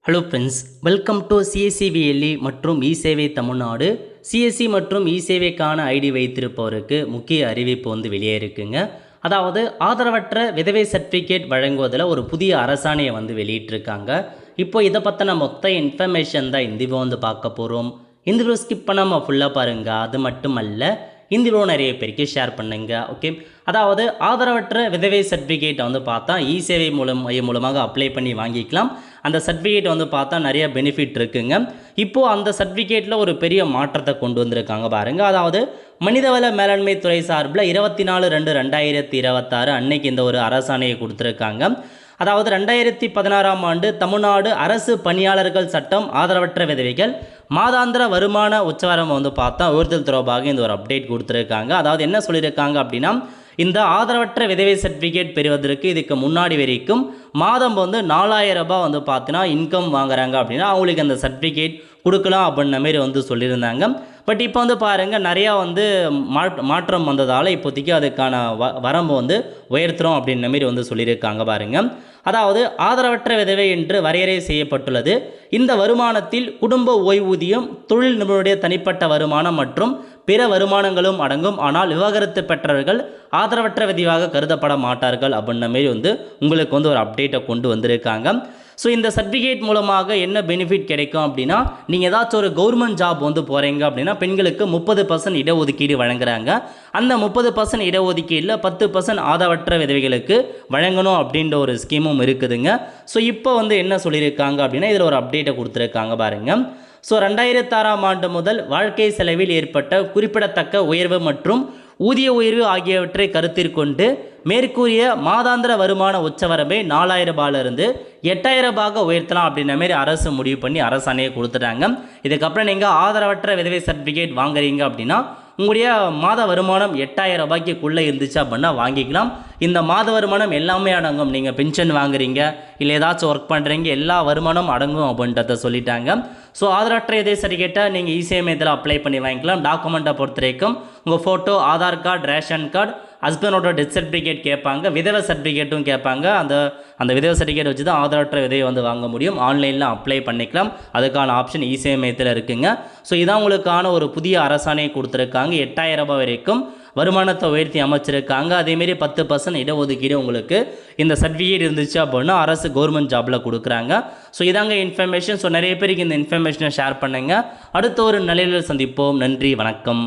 Hello friends, welcome to சிஎஸ்சிவிஎல்இ மற்றும் இ சேவை Tamil Nadu. CSC மற்றும் இ சேவைக்கான ஐடி வைத்திருப்பவருக்கு முக்கிய அறிவிப்பு வெளியே இருக்குங்க. அதாவது ஆதரவற்ற விதவை சர்டிஃபிகேட் வழங்குவதில் ஒரு புதிய அரசாணையை வெளியிட்டிருக்காங்க. இப்போ இதை பற்றின மொத்த இன்ஃபர்மேஷன் தான் இந்த வீடியோ பார்க்க போகிறோம். இந்த வீடியோ ஸ்கிப் பண்ணாமல் ஃபுல்லாக பாருங்கள். அது மட்டும் அல்ல, இந்த வீடியோ நிறைய பேருக்கு ஷேர் பண்ணுங்க. ஓகே, அதாவது ஆதரவற்ற விதவை சர்டிஃபிகேட்டை பார்த்தா இ சேவை மூலமாக அப்ளை பண்ணி வாங்கிக்கலாம். அந்த சர்டிஃபிகேட் பார்த்தா நிறைய பெனிஃபிட் இருக்குங்க. இப்போது அந்த சர்டிஃபிகேட்டில் ஒரு பெரிய மாற்றத்தை கொண்டு வந்திருக்காங்க பாருங்கள். அதாவது மனிதவள மேலாண்மை துறை சார்பில் 24/2/2026 அன்னைக்கு இந்த ஒரு அரசாணையை கொடுத்துருக்காங்க. அதாவது 2016ஆம் ஆண்டு தமிழ்நாடு அரசு பணியாளர்கள் சட்டம் ஆதரவற்ற விதவைகள் மாதாந்திர வருமான உச்சவரம் பார்த்தா உயர்த்தல் தொடர்பாக இந்த ஒரு அப்டேட் கொடுத்துருக்காங்க. அதாவது என்ன சொல்லியிருக்காங்க அப்படின்னா, இந்த ஆதரவற்ற விதவை சர்டிஃபிகேட் பெறுவதற்கு இதுக்கு முன்னாடி வரைக்கும் மாதம் 4000 ரூபாய் பார்த்தீங்கன்னா இன்கம் வாங்குறாங்க அப்படின்னா அவங்களுக்கு அந்த சர்டிஃபிகேட் கொடுக்கலாம் அப்படின்ன மாரி சொல்லியிருந்தாங்க. பட் இப்போ பாருங்கள், நிறையா மாற்றம் வந்ததால் இப்போதைக்கு அதுக்கான வரம்பு உயர்த்துறோம் அப்படின்ன மாரி சொல்லியிருக்காங்க பாருங்கள். அதாவது ஆதரவற்ற விதவை என்று வரையறை செய்யப்பட்டுள்ளது. இந்த வருமானத்தில் குடும்ப ஓய்வூதியம், தொழில் நிபுணருடைய தனிப்பட்ட வருமானம் மற்றும் பிற வருமானங்களும் அடங்கும். ஆனால் விவாகரத்து பெற்றவர்கள் ஆதரவற்ற விதவையாக கருதப்பட மாட்டார்கள் அப்படின்ன மாரி உங்களுக்கு ஒரு அப்டேட்டை கொண்டு வந்திருக்காங்க. ஸோ இந்த சர்டிஃபிகேட் மூலமாக என்ன பெனிஃபிட் கிடைக்கும் அப்படின்னா, நீங்கள் ஏதாச்சும் ஒரு கவர்மெண்ட் ஜாப் போகிறீங்க அப்படின்னா பெண்களுக்கு 30% இடஒதுக்கீடு வழங்குறாங்க. அந்த 30% இடஒதுக்கீடில் 10% ஆதரவற்ற விதவைகளுக்கு வழங்கணும் அப்படின்ற ஒரு ஸ்கீமும் இருக்குதுங்க. ஸோ இப்போ என்ன சொல்லியிருக்காங்க அப்படின்னா, இதில் ஒரு அப்டேட்டை கொடுத்துருக்காங்க பாருங்கள். ஸோ 2006ஆம் ஆண்டு முதல் வாழ்க்கை செலவில் ஏற்பட்ட குறிப்பிடத்தக்க உயர்வு மற்றும் ஊதிய உயர்வு ஆகியவற்றை கருத்தில் கொண்டு மேற்கூறிய மாதாந்திர வருமான உச்சவரம்பை 4000 ரூபாயிலிருந்து 8000 ரூபாய்க்கு உயர்த்தலாம் அப்படின்ற மாரி அரசு முடிவு பண்ணி அரசாணையை கொடுத்துட்டாங்க. இதுக்கப்புறம் நீங்கள் ஆதரவற்ற விதவை சர்டிஃபிகேட் வாங்குறீங்க அப்படின்னா உங்களுடைய மாத வருமானம் 8000 ரூபாய்க்குள்ளே இருந்துச்சு அப்படின்னா வாங்கிக்கலாம். இந்த மாத வருமானம் எல்லாமே அடங்கும். நீங்கள் பென்ஷன் வாங்குறீங்க, இல்லை ஏதாச்சும் ஒர்க் பண்ணுறீங்க, எல்லா வருமானம் அடங்கும் அப்படின்றத சொல்லிட்டாங்க. ஸோ ஆதரவற்ற விதவை சர்டிஃபிகேட்டை நீங்கள் இ-சேவை மையத்தில் அப்ளை பண்ணி வாங்கிக்கலாம். டாக்குமெண்ட்டை பொறுத்த வரைக்கும் உங்கள் photo, Aadhaar card, ration card, ஹஸ்பண்டோட டெத் சர்டிஃபிகேட் கேட்பாங்க, விதவை சர்டிஃபிகேட்டும் கேட்பாங்க. அந்த விதவை சர்டிஃபிகேட் வச்சு தான் ஆதரவற்ற விதவை வாங்க முடியும். ஆன்லைனில் அப்ளை பண்ணிக்கலாம். அதுக்கான ஆப்ஷன் இ-சேவை மையத்தில் இருக்குங்க. ஸோ இதான் உங்களுக்கான ஒரு புதிய அரசாணையை கொடுத்துருக்காங்க. 8000 ரூபாய் வரைக்கும் வருமானத்தை உயர்த்தி அமைச்சிருக்காங்க. அதேமாரி 10% இடஒதுக்கீடு உங்களுக்கு இந்த சர்டிஃபிகேட் இருந்துச்சு அப்படின்னா அரசு கவர்மெண்ட் ஜாபில் கொடுக்குறாங்க. ஸோ இதாங்க இன்ஃபர்மேஷன். ஸோ நிறைய பேருக்கு இந்த இன்ஃபர்மேஷனை ஷேர் பண்ணுங்கள். அடுத்த ஒரு நிலையில் சந்திப்போம். நன்றி, வணக்கம்.